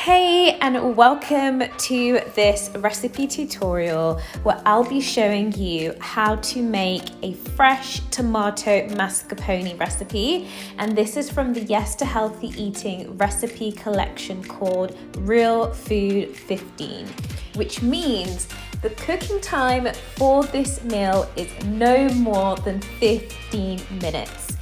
Hey, and welcome to this recipe tutorial where I'll be showing you how to make a fresh tomato mascarpone recipe. And this is from the Yes to Healthy Eating recipe collection called RealFood15, which means the cooking time for this meal is no more than 15 minutes.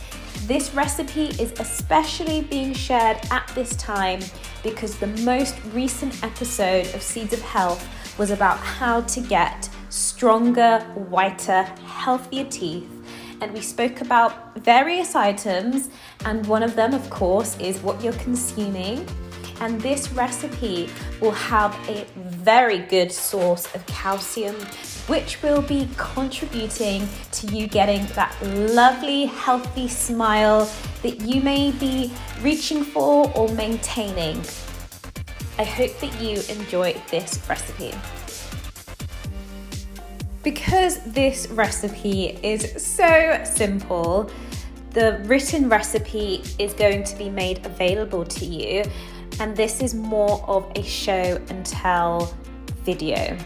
This recipe is especially being shared at this time because the most recent episode of Seeds of Health was about how to get stronger, whiter, healthier teeth. And we spoke about various items, and one of them, of course, is what you're consuming. And this recipe will have a very good source of calcium, which will be contributing to you getting that lovely, healthy smile that you may be reaching for or maintaining. I hope that you enjoy this recipe. Because this recipe is so simple, the written recipe is going to be made available to you, and this is more of a show and tell video.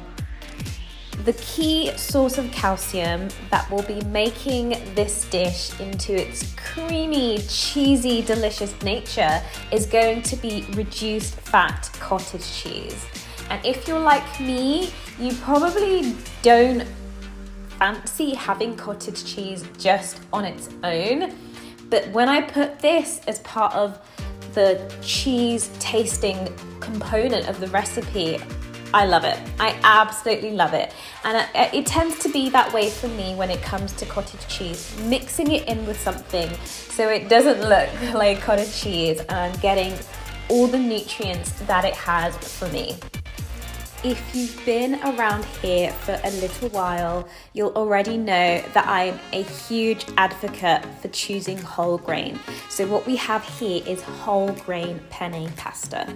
The key source of calcium that will be making this dish into its creamy, cheesy, delicious nature is going to be reduced fat cottage cheese. And if you're like me, you probably don't fancy having cottage cheese just on its own. But when I put this as part of the cheese tasting component of the recipe, I love it. I absolutely love it. And it tends to be that way for me when it comes to cottage cheese, mixing it in with something so it doesn't look like cottage cheese and I'm getting all the nutrients that it has for me. If you've been around here for a little while, you'll already know that I'm a huge advocate for choosing whole grain. So what we have here is whole grain penne pasta.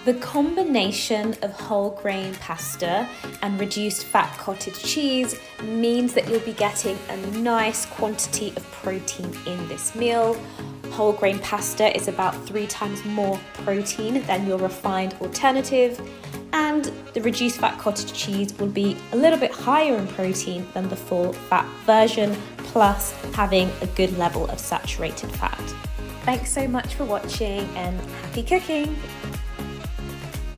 The combination of whole grain pasta and reduced fat cottage cheese means that you'll be getting a nice quantity of protein in this meal. Whole grain pasta is about 3 times more protein than your refined alternative, and the reduced fat cottage cheese will be a little bit higher in protein than the full fat version, plus having a good level of saturated fat. Thanks so much for watching and happy cooking!